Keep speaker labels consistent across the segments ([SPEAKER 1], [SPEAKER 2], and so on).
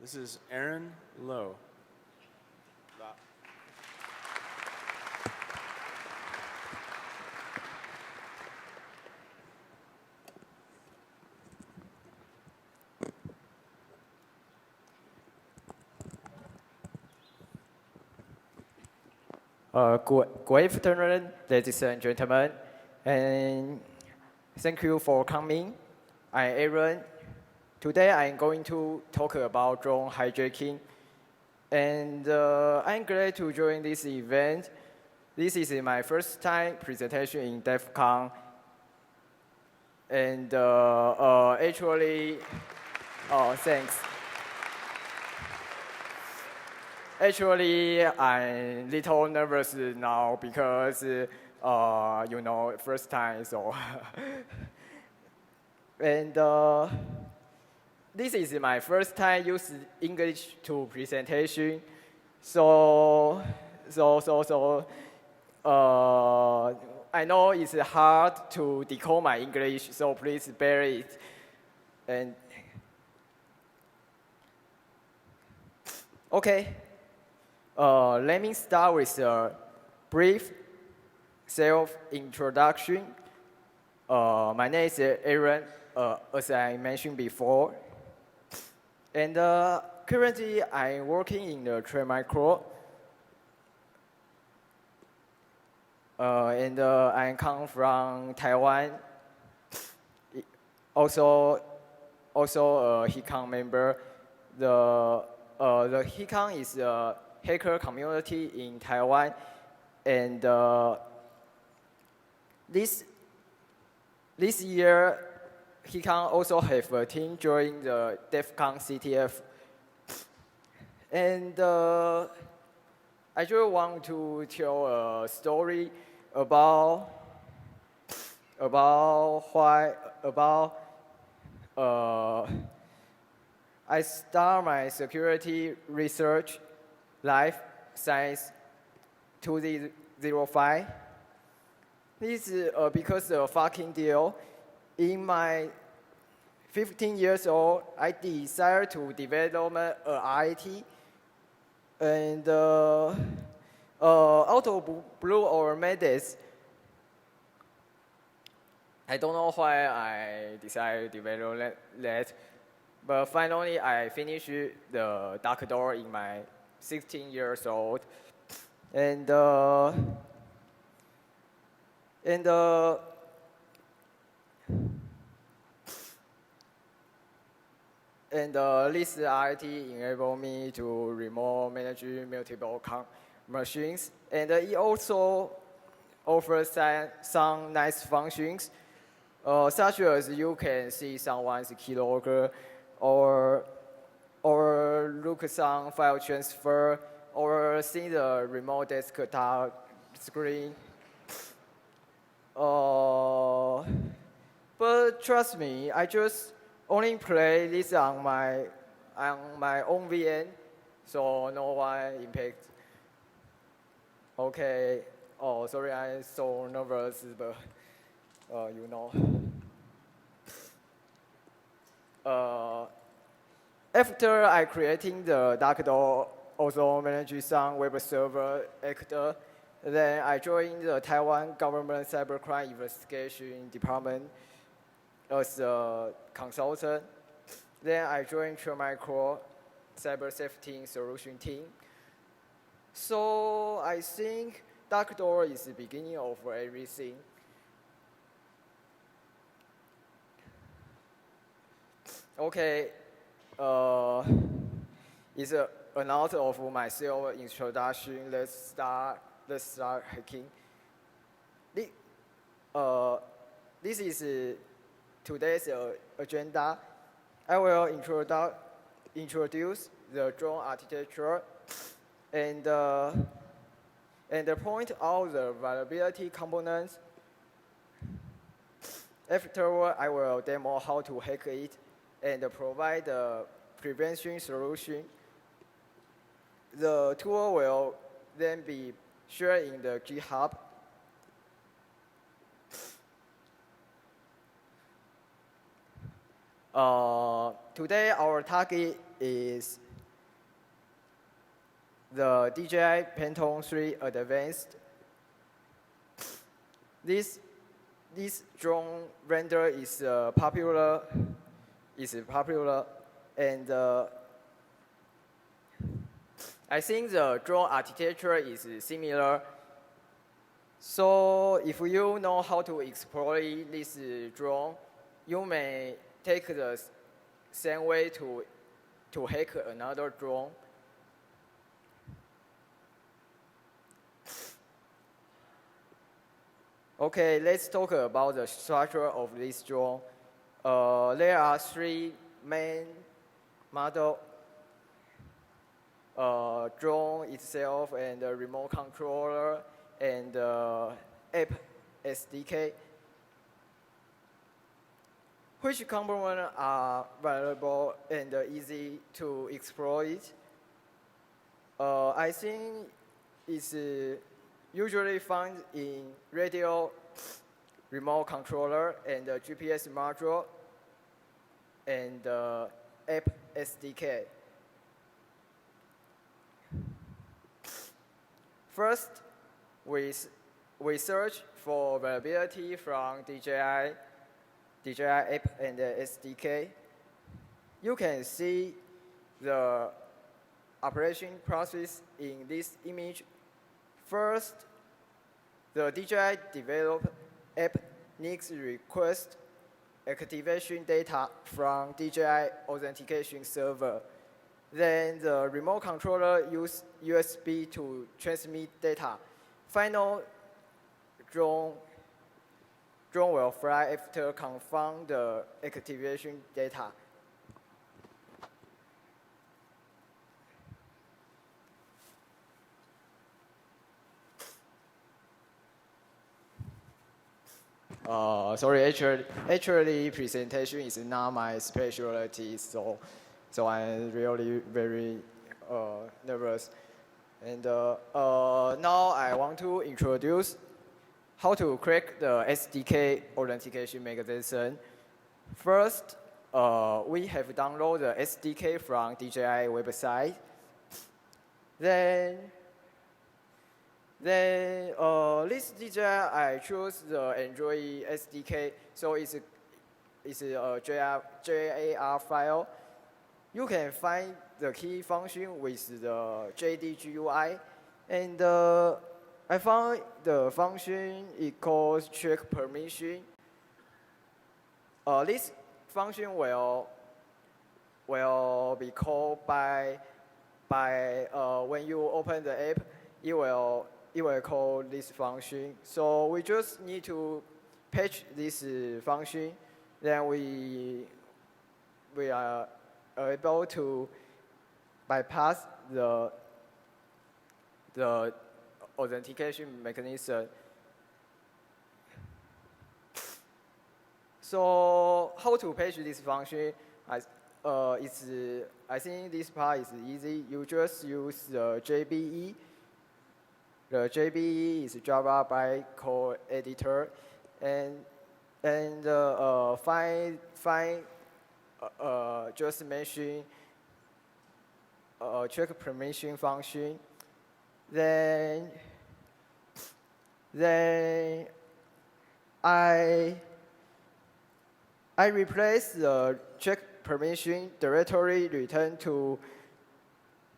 [SPEAKER 1] This is Aaron Lowe.
[SPEAKER 2] Good afternoon, ladies and gentlemen, and thank you for coming. I'm Aaron. Today I'm going to talk about drone hijacking, and I'm glad to join this event. This is my first time presentation in DEF CON, and thanks. Actually, I'm little nervous now because, first time, so. And this is my first time use English to presentation. I know it's hard to decode my English, so please bear it. And okay. Let me start with a brief self-introduction. My name is Aaron, as I mentioned before. And currently, I'm working in the Trend Micro. And I come from Taiwan. Also a HICON member. The HICON is a hacker community in Taiwan, and this year, HICON also have a team join the DEF CON CTF, and I just want to tell a story about I start my security research life since 2005. This is because of a fucking deal. In my 15 years old, I decided to develop an IT. And out of blue or madness, I don't know why I decided to develop that. But finally, I finished the dark door in my 16 years old, and this IT enabled me to remote manage multiple machines, and it also offers some nice functions, such as you can see someone's keylogger, or look some file transfer, or see the remote desktop screen. But trust me, I just only play this on my own VM, so no one impact. Okay. Oh, sorry, I'm so nervous, but you know. After I creating the dark door, also manage some web server actor, then I joined the Taiwan government cybercrime investigation department as a consultant. Then I joined Trend Micro cyber safety solution team. So I think dark door is the beginning of everything. Okay, it's enough of my self introduction. Let's start hacking. This is today's agenda. I will introduce the drone architecture and point out the vulnerability components. Afterward, I will demo how to hack it and provide a prevention solution. The tool will then be shared in the GitHub. Today, our target is the DJI Phantom 3 Advanced. This drone render is popular, and I think the drone architecture is similar. So if you know how to exploit this drone, you may take the same way to hack another drone. Okay, let's talk about the structure of this drone. There are three main models. Drone itself and the remote controller and app SDK. Which components are valuable and easy to exploit? I think it's usually found in radio, remote controller, and GPS module, and app SDK. First, we search for availability from DJI app and the SDK. You can see the operation process in this image. First, the DJI developed app needs request activation data from DJI authentication server. Then the remote controller uses USB to transmit data. Final drone will fly after confirm the activation data. Sorry, actually, presentation is not my specialty, so I'm really very nervous. And now I want to introduce how to crack the SDK authentication mechanism. First, we have downloaded the SDK from DJI website. Then this DJI, I choose the Android SDK, so it's a JAR file. You can find the key function with the JDGUI, and I found the function it calls check permission. This function will be called by when you open the app, it will call this function. So we just need to patch this function, then we are able to bypass the authentication mechanism. So how to patch this function? I think this part is easy. You just use the JBE. The JBE is Java bytecode editor, and find just mention check permission function. Then I replace the check permission directory return to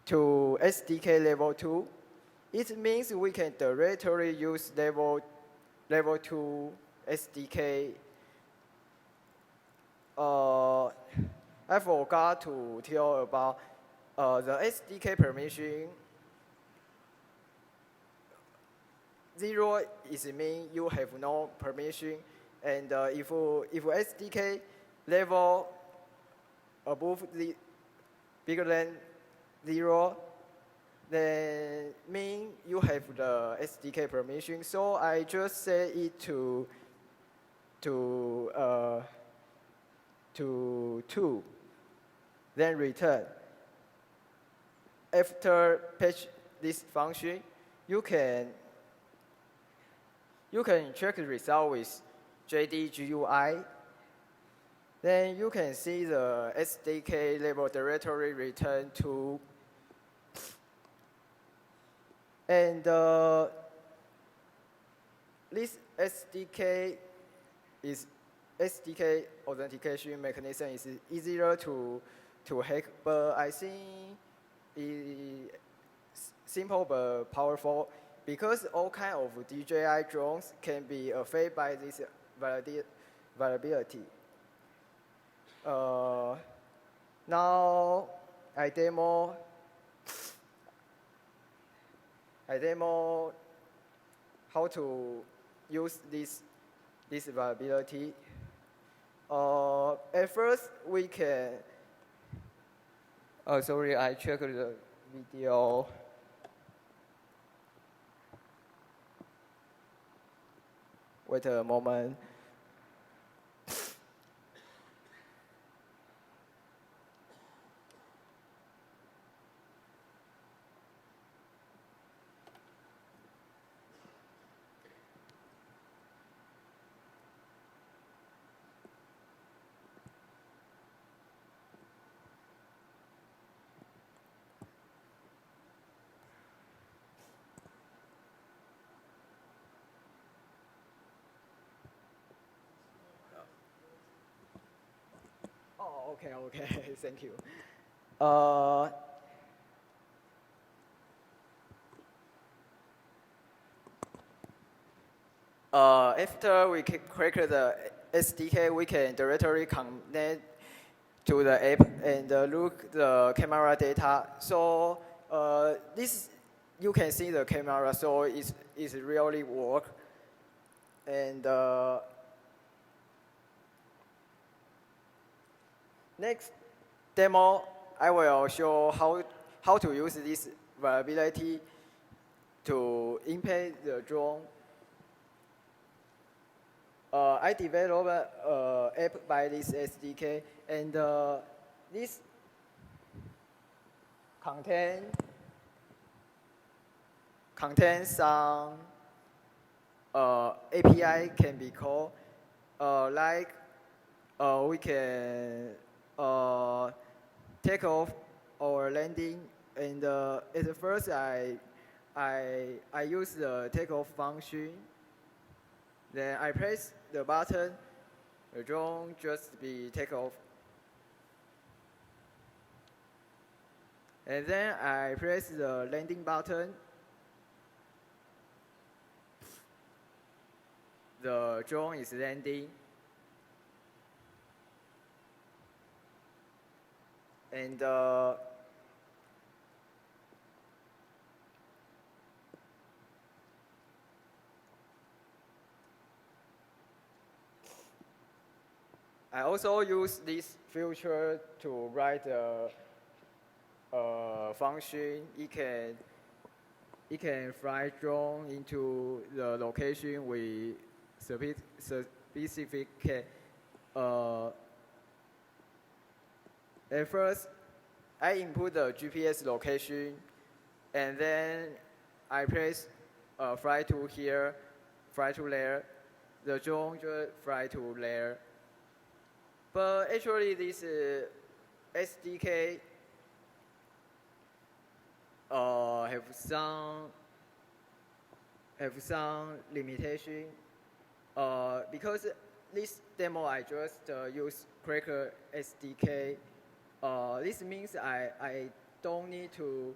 [SPEAKER 2] SDK level 2. It means we can directly use level 2 SDK. I forgot to tell about the SDK permission. 0 is mean you have no permission, and if SDK level above the bigger than 0, then mean you have the SDK permission. So I just set it to 2, then return. After patch this function, you can check the result with JDGUI. Then you can see the SDK level directory return to And this SDK authentication mechanism is easier to hack, but I think it's simple but powerful because all kind of DJI drones can be affected by this vulnerability. Now I demo how to use this vulnerability. At first, we can. Oh, sorry, I checked the video. Wait a moment. Oh, okay, thank you. After we crack the SDK, we can directly connect to the app and look the camera data. So this you can see the camera, so it's really work. And next demo, I will show how to use this vulnerability to impact the drone. I developed an app by this SDK, and this contains some API can be called, like we can take off or landing. And at first, I use the takeoff function. Then I press the button, the drone just be take off. And then I press the landing button. The drone is landing. And I also use this feature to write a function. It can fly drone into the location we specific. At first, I input the GPS location, and then I press fly to here, fly to there. The drone just fly to there. But actually, this SDK have some limitation. Because this demo I just use Cracker SDK. This means I don't need to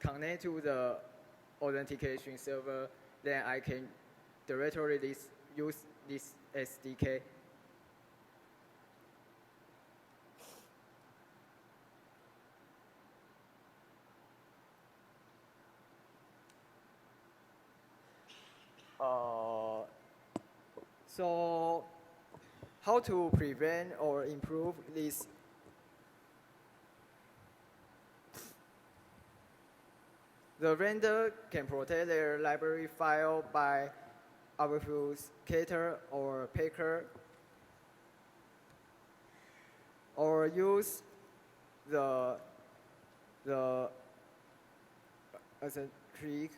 [SPEAKER 2] connect to the authentication server. Then I can directly use this SDK. So how to prevent or improve this? The vendor can protect their library file by obfuscator or packer, or use the asymmetric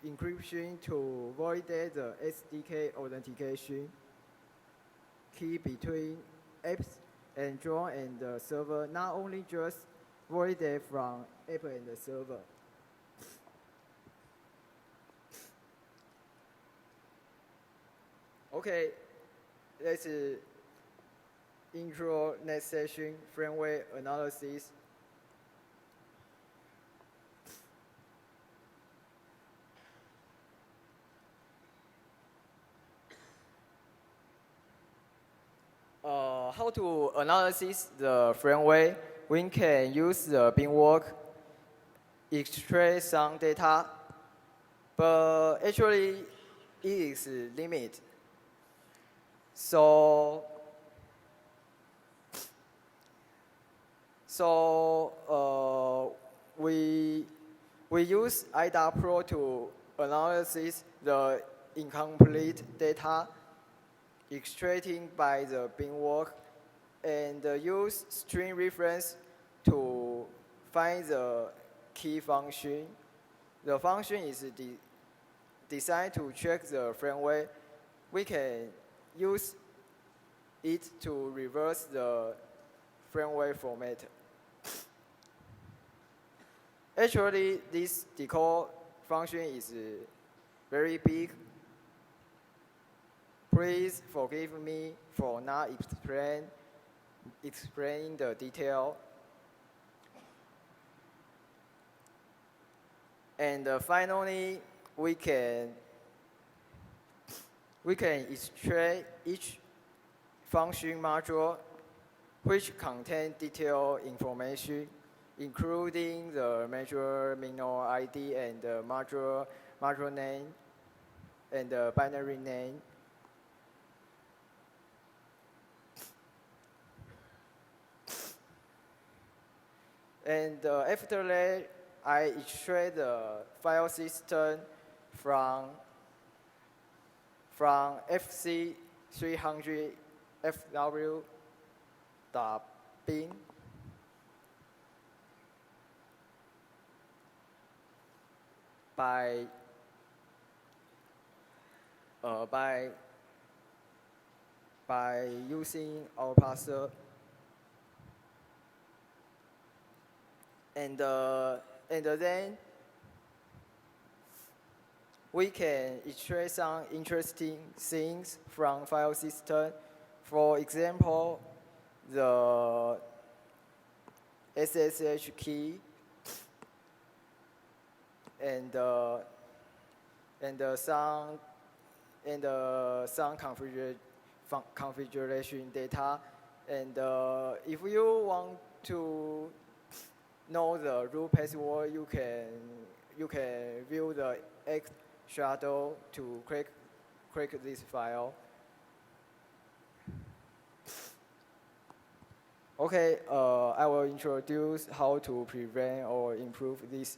[SPEAKER 2] encryption to validate the SDK authentication key between apps and drone and the server, not only just voided from Apple and the server. Okay, let's intro next session framework analysis. How to analyze the framework? We can use the Beamwork, extract some data, but actually it is limited. So we use IDA Pro to analyze the incomplete data extracting by the Beamwork and use string reference to find the key function. The function is designed to check the framework. We can use it to reverse the framework format. Actually, this decode function is very big. Please forgive me for not explaining the detail. And finally, we can extract each function module which contain detailed information, including the major minor ID and the module name and the binary name. And after that, I extract the file system from FC300 fw.bin. By using our parser. And then we can extract some interesting things from file system. For example, the SSH key and some configuration data. And if you want to know the root password, you can view the X shadow to click this file. Okay, I will introduce how to prevent or improve this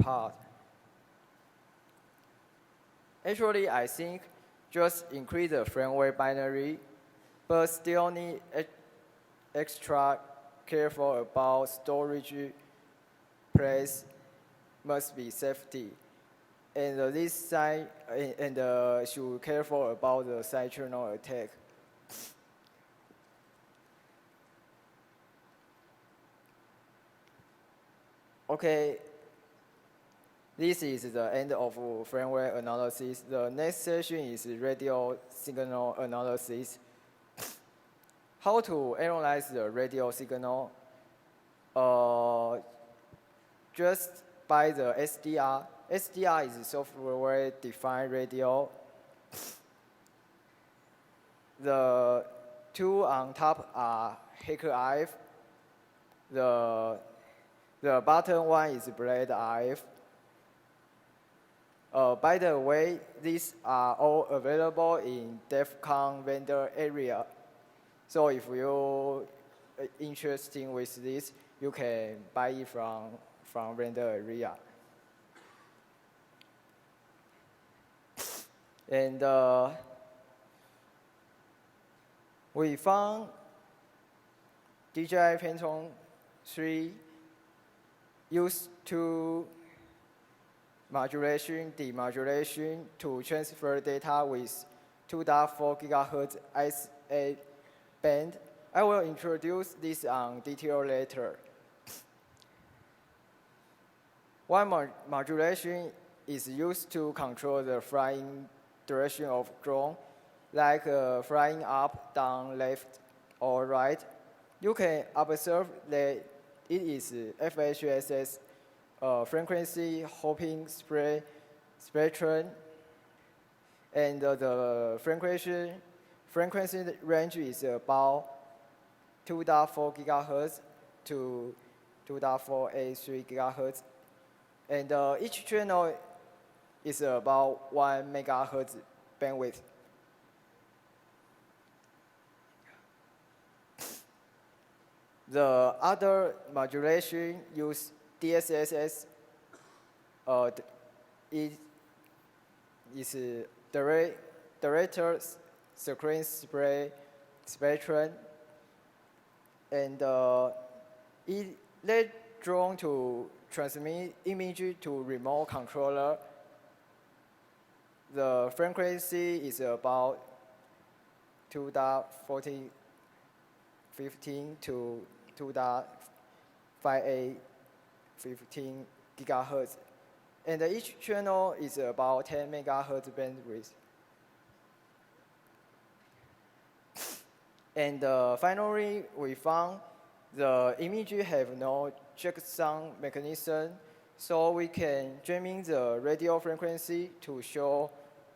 [SPEAKER 2] part. Actually, I think just increase the framework binary, but still need extra careful about storage place must be safety. And this side should careful about the side channel attack. Okay, this is the end of framework analysis. The next session is radio signal analysis. How to analyze the radio signal? Just by the SDR. SDR is software-defined radio. The two on top are HackIF. The bottom one is BladeIF. By the way, these are all available in DEF CON vendor area. So if you're interested with this, you can buy it from vendor area. And we found DJI Phantom 3 used to modulation, demodulation to transfer data with 2.4 GHz SA band. I will introduce this on detail later. One modulation is used to control the flying direction of drone, like flying up, down, left, or right. You can observe that it is FHSS frequency hopping spectrum, and the frequency range is about 2.4 gigahertz to 2.483 gigahertz, and each channel is about 1 megahertz bandwidth. The other modulation use DSSS. It is director screen spectrum, and it let drone to transmit image to remote controller. The frequency is about 2.4015 to 2.5815 gigahertz, and each channel is about 10 megahertz bandwidth. And finally, we found the image have no checksum mechanism, so we can jamming the radio frequency to show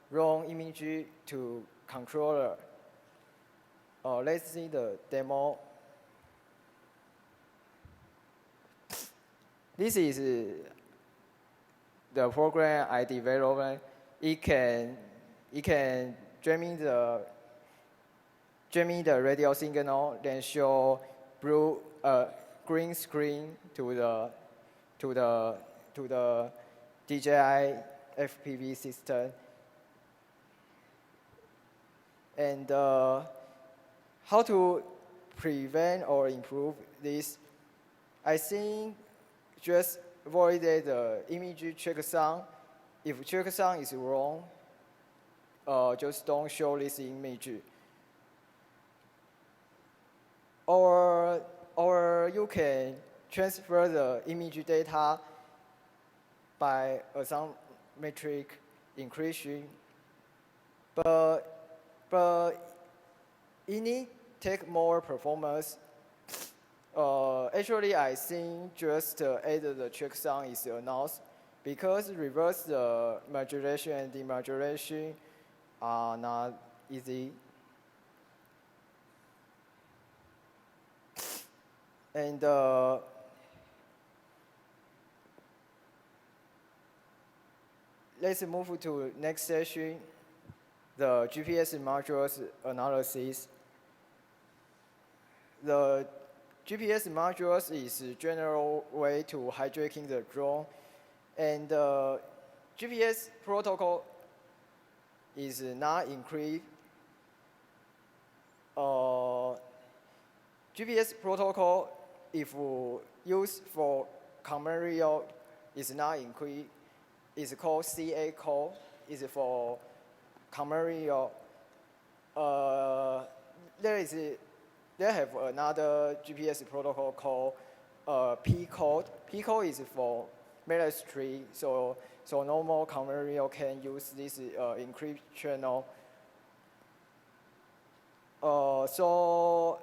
[SPEAKER 2] wrong image to controller. Let's see the demo. This is the program I developed. It can jamming the radio signal, then show green screen to the DJI FPV system. And how to prevent or improve this? I think just avoid the image checksum. If checksum is wrong, just don't show this image. Or you can transfer the image data by asymmetric encryption, but it need take more performance. Actually, I think just add the checksum is enough, because reverse the modulation and demodulation are not easy. And let's move to next session, the GPS modules analysis. The GPS modules is a general way to hijacking the drone, and GPS protocol is not encrypted. GPS protocol, if used for commercial, is not encrypted. It's called CA code. It's for commercial. There have another GPS protocol called P code. P code is for military, so normal commercial can use this encrypted channel. So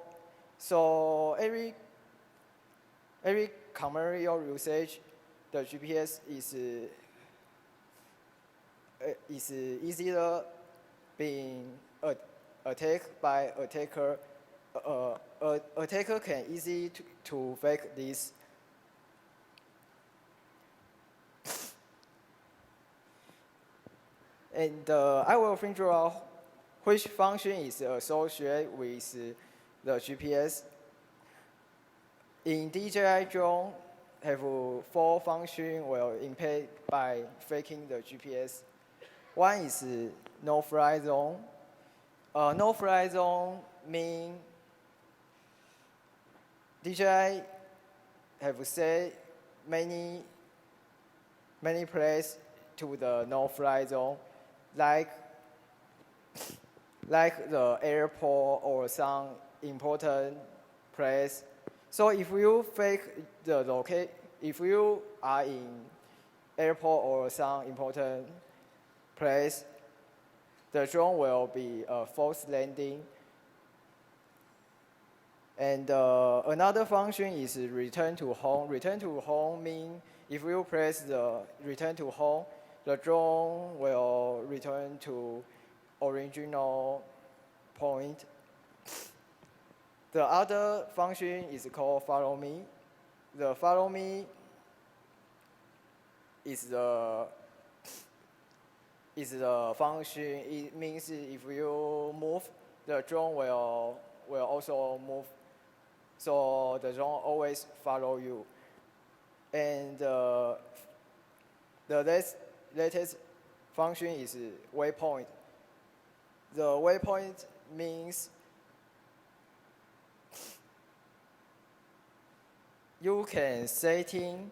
[SPEAKER 2] every commercial usage, the GPS is easier being attacked by attacker. Attacker can easy to fake this. And I will figure out which function is associated with the GPS. In DJI drone, have 4 functions will impaired by faking the GPS. One is no-fly zone. No-fly zone means DJI have set many places to the no-fly zone, like the airport or some important place. So if you fake the if you are in airport or some important place, the drone will be a false landing. And another function is return to home. Return to home means if you press the return to home, the drone will return to original point. The other function is called follow me. The follow me is the function. It means if you move, the drone will also move. So the drone always follow you. And the latest function is waypoint. The waypoint means you can setting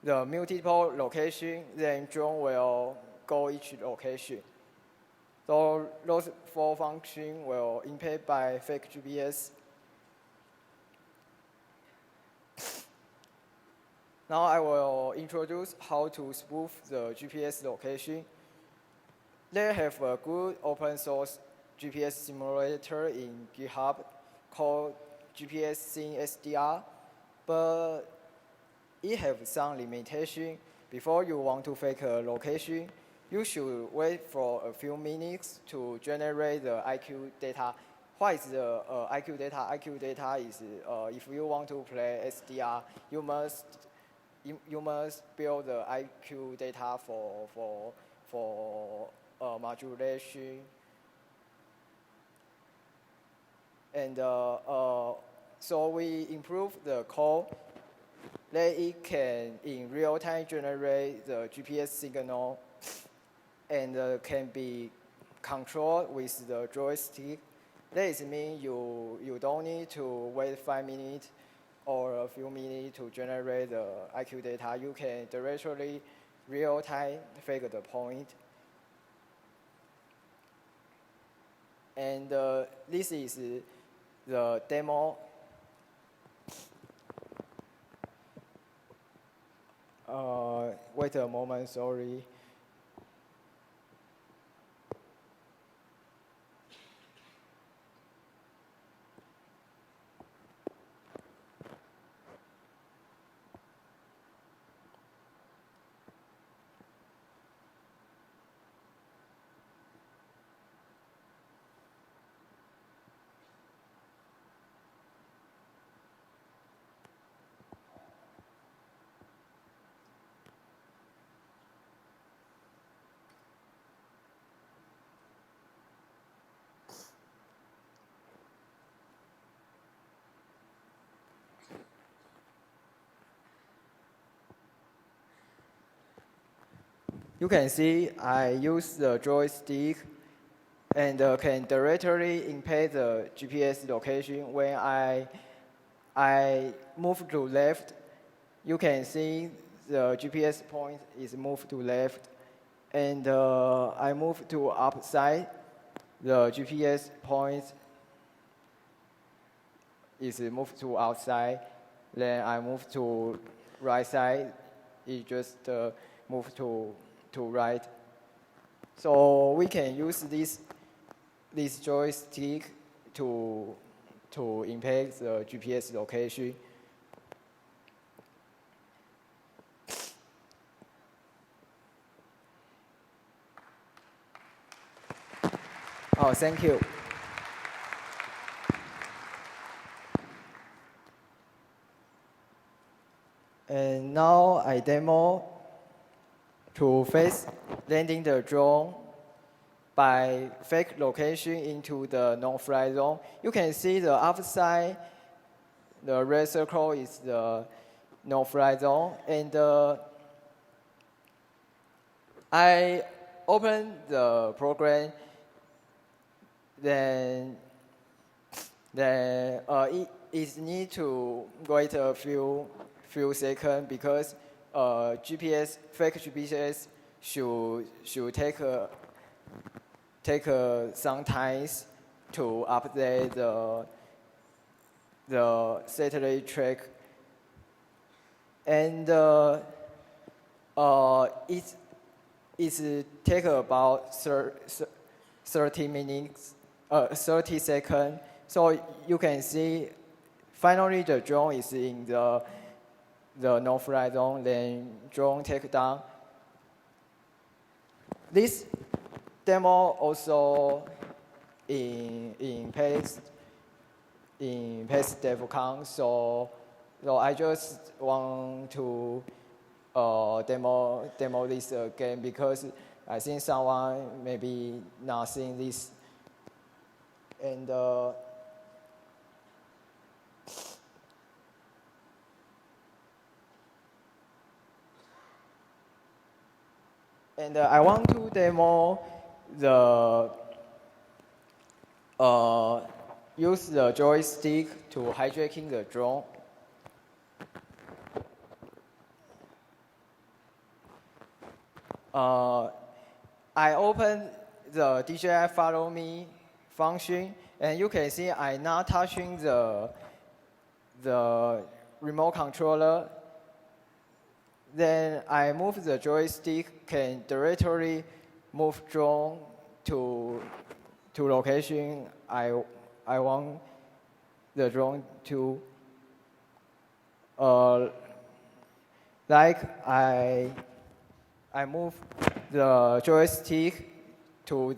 [SPEAKER 2] the multiple location, then drone will go each location. So those 4 functions will impaired by fake GPS. Now I will introduce how to spoof the GPS location. They have a good open source GPS simulator in GitHub called GPS Sim SDR, but it has some limitation. Before you want to fake a location, you should wait for a few minutes to generate the IQ data. What is the IQ data? IQ data is if you want to play SDR, you must build the IQ data for modulation. And so we improve the code that it can in real time generate the GPS signal and can be controlled with the joystick. That means you don't need to wait 5 minutes or a few minutes to generate the IQ data. You can directly real time figure the point. And this is the demo. Wait a moment, sorry. You can see I use the joystick and can directly impact the GPS location. When I move to left, you can see the GPS point is moved to left. And I move to upside, the GPS point is moved to outside. Then I move to right side, it just move to right. So we can use this joystick to impact the GPS location. Oh, thank you. And now I demo to face landing the drone by fake location into the no-fly zone. You can see the upside, the red circle is the no-fly zone. And I open the program, then it is need to wait a few seconds because fake GPS should take some time to update the satellite track. And It's take about 30 minutes, 30 seconds. So you can see, finally the drone is in the no-fly zone. Then drone take down. This demo also in past DevCon. So I just want to demo this again because I think someone maybe not seen this. And I want to demo the use the joystick to hijacking the drone. I open the DJI Follow Me function, and you can see I'm not touching the remote controller. Then I move the joystick, can directly move drone to location I want the drone to. Like I move the joystick to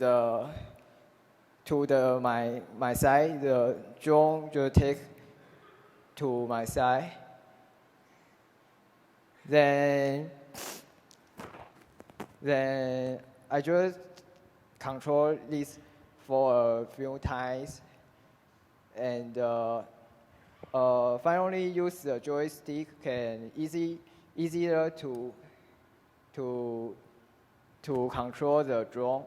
[SPEAKER 2] my side, the drone will take to my side. Then I just control this for a few times, and finally use the joystick can easier to control the drone.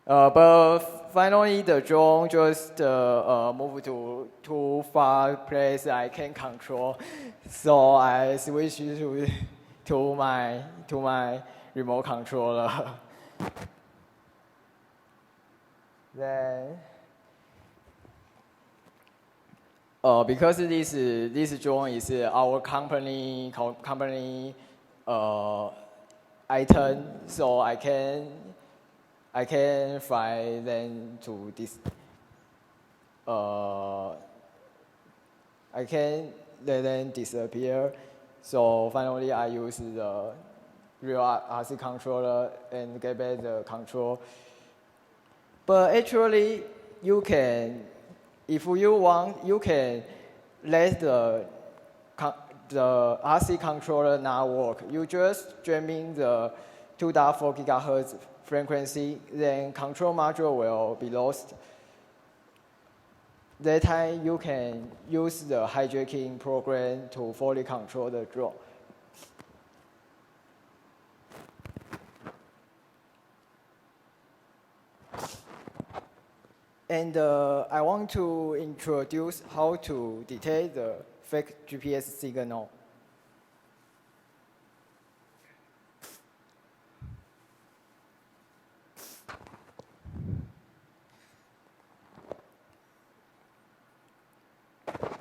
[SPEAKER 2] But finally, the drone just moved to too far place I can control, so I switched to my remote controller. Then, because this drone is our company item, so I can fly them to this. I can let them disappear. So finally, I use the real RC controller and get back the control. But actually, you can, if you want, you can let the RC controller not work. You just jamming the 2.4 gigahertz frequency, then control module will be lost. That time you can use the hijacking program to fully control the drone. And I want to introduce how to detect the fake GPS signal.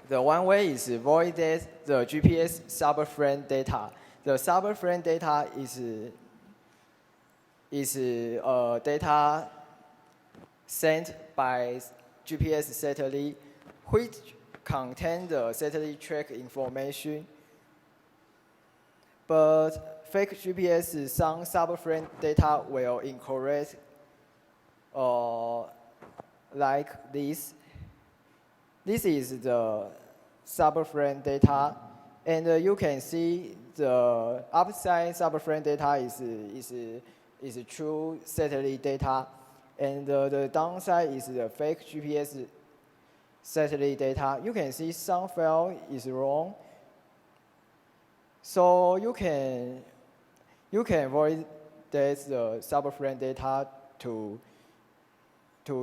[SPEAKER 2] The one way is void the GPS subframe data. The subframe data is data sent by GPS satellite, which contain the satellite track information. But fake GPS, some subframe data will incorrect, like this. This is the subframe data, and you can see the upside subframe data is true satellite data, and the downside is the fake GPS satellite data. You can see some file is wrong, so you can avoid the subframe data to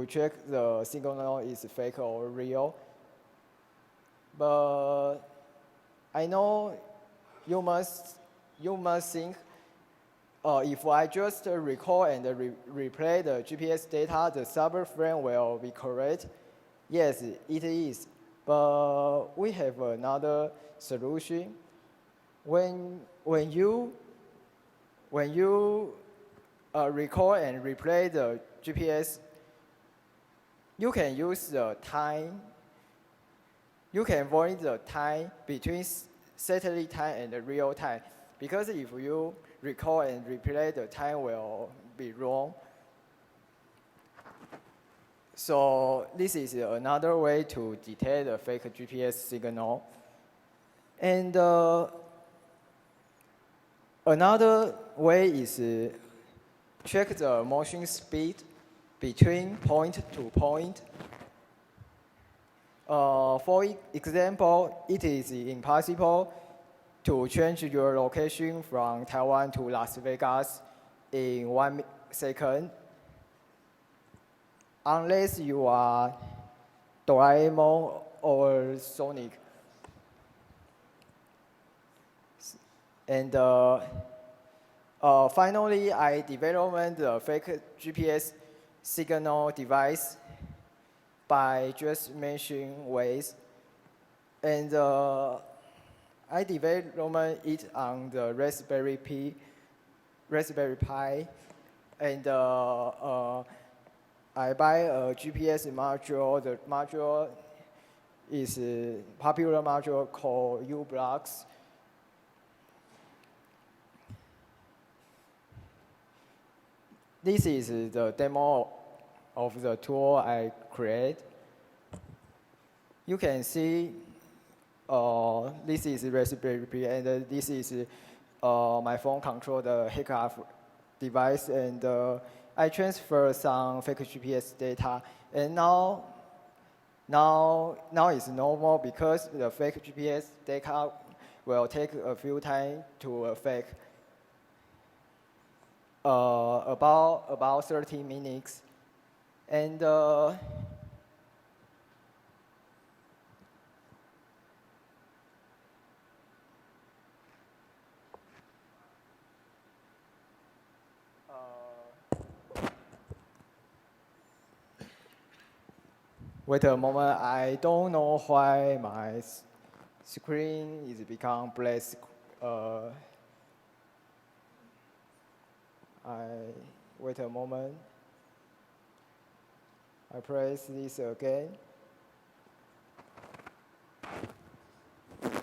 [SPEAKER 2] check the signal is fake or real. But I know you must think, if I just record and replay the GPS data, the subframe will be correct. Yes, it is. But we have another solution. When you record and replay the GPS, you can use the time. You can avoid the time between satellite time and the real time, because if you record and replay, the time will be wrong. So this is another way to detect the fake GPS signal. And another way is check the motion speed between point to point. For example, it is impossible to change your location from Taiwan to Las Vegas in 1 second, unless you are Doraemon or Sonic. And finally, I developed the fake GPS signal device by just mentioning ways. And I developed it on the Raspberry Pi. And I buy a GPS module. The module is a popular module called uBlocks. This is the demo of the tool I create. You can see this is Raspberry Pi, and this is my phone control, the hiccup device, and I transfer some fake GPS data, and now it's normal because the fake GPS data will take a few time to fake. About 30 minutes, and wait a moment. I don't know why my screen is become black. Wait a moment. I press this again.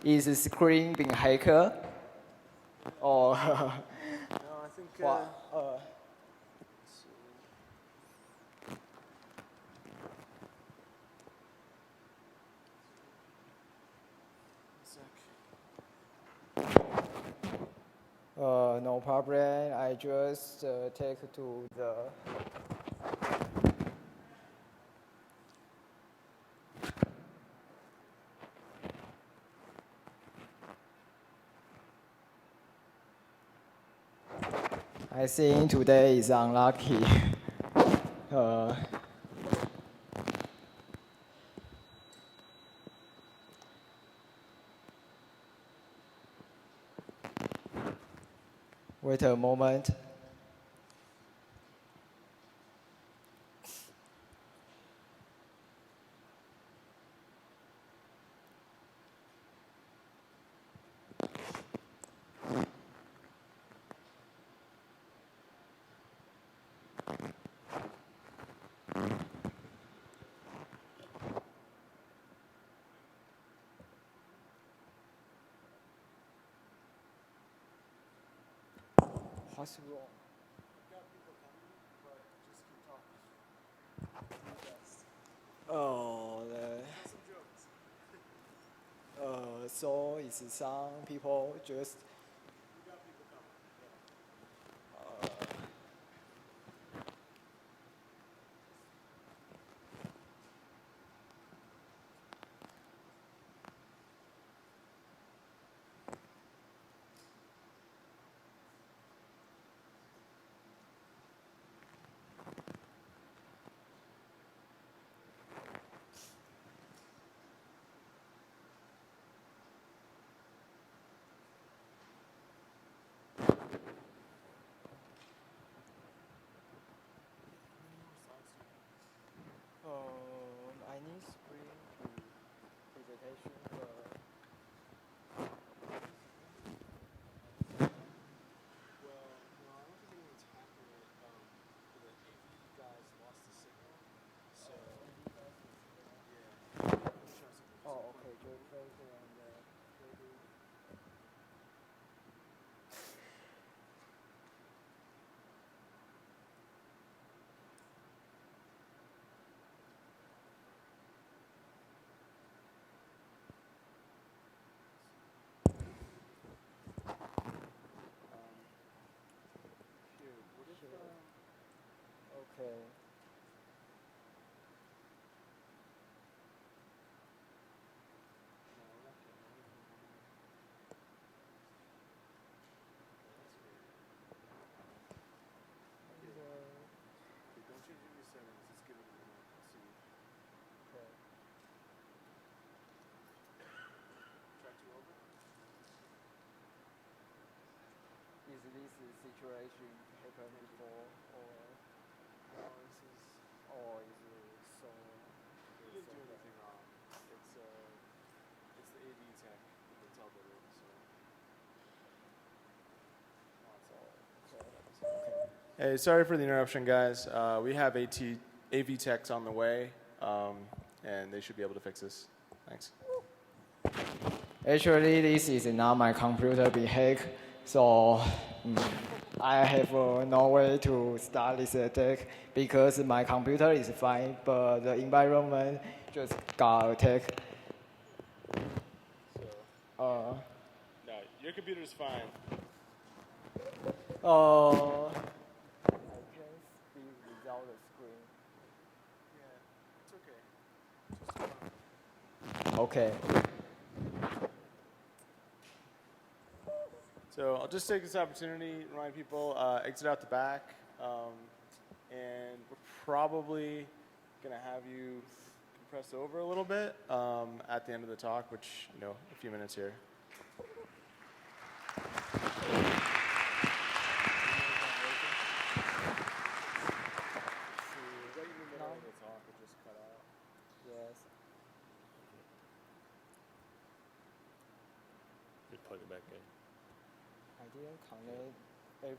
[SPEAKER 2] Is the screen being hacked? Or
[SPEAKER 1] No, I think.
[SPEAKER 2] what? No problem. I just take to the. I think today is unlucky. Wait a moment. What's wrong? Oh, so it's some people just. presentation.
[SPEAKER 1] Well, no, I don't think anyone's hacking it. The AV guys lost the signal, so yeah.
[SPEAKER 2] Oh, okay. Joe Fraser and Brady.
[SPEAKER 1] Here, what if
[SPEAKER 2] Okay.
[SPEAKER 1] no, we're not getting anything. That's weird. Okay, don't change any settings. Let's give it a minute. Let's see.
[SPEAKER 2] Okay.
[SPEAKER 1] Track two over.
[SPEAKER 2] Is this situation happened before,
[SPEAKER 1] No, this is.
[SPEAKER 2] or is it so?
[SPEAKER 1] You didn't do anything wrong. It's the AV tech with the teleporter. So. No, it's all. Hey, sorry for the interruption, guys. We have AV techs on the way, and they should be able to fix this. Thanks.
[SPEAKER 2] Actually, this is not my computer be hacked, so I have no way to start this attack because my computer is fine, but the environment just got attacked.
[SPEAKER 1] So. No, your computer's fine.
[SPEAKER 2] I can speak without the screen.
[SPEAKER 1] Yeah, it's okay.
[SPEAKER 2] Okay.
[SPEAKER 1] So I'll just take this opportunity to remind people, exit out the back, and we're probably gonna have you compress over a little bit at the end of the talk, which, a few minutes here.
[SPEAKER 2] Yes.
[SPEAKER 3] Just plug it back in.
[SPEAKER 2] I didn't connect. Ev-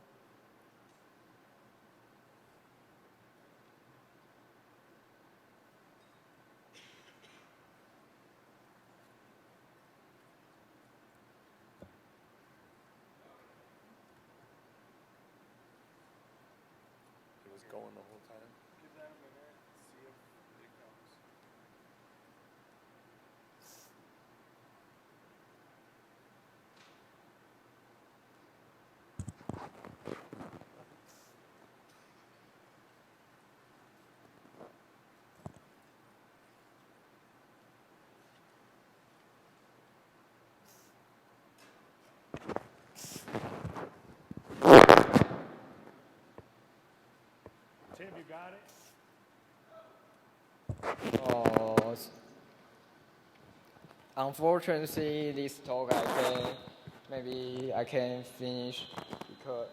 [SPEAKER 3] It was going the whole time.
[SPEAKER 1] Give that a minute, see if it comes.
[SPEAKER 3] Tim, you got it?
[SPEAKER 2] Unfortunately, this talk maybe I can finish because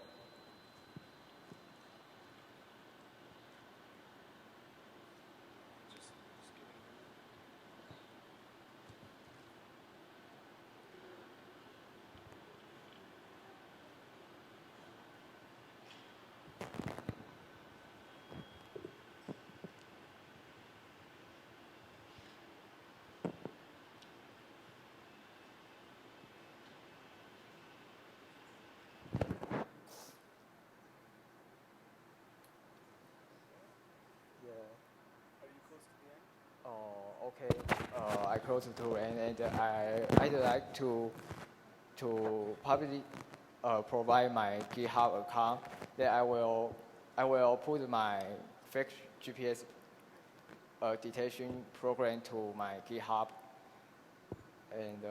[SPEAKER 1] Are you close to the end?
[SPEAKER 2] okay. I close to and I'd like to publicly provide my GitHub account. Then I will put my fixed GPS detection program to my GitHub and.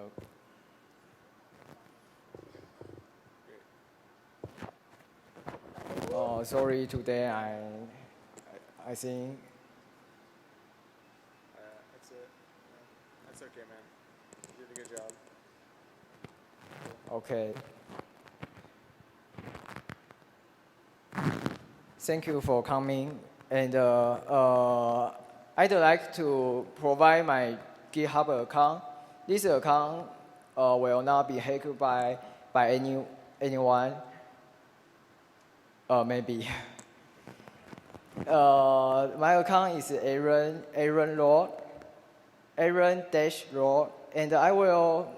[SPEAKER 2] Sorry, today I think.
[SPEAKER 1] That's it. That's okay, man. You did a good job.
[SPEAKER 2] Okay. Thank you for coming. And I'd like to provide my GitHub account. This account will not be hacked by anyone. Maybe. My account is Aaron Law, Aaron-Law, and I will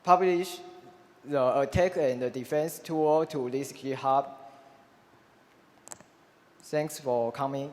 [SPEAKER 2] publish the attack and the defense tool to this GitHub. Thanks for coming.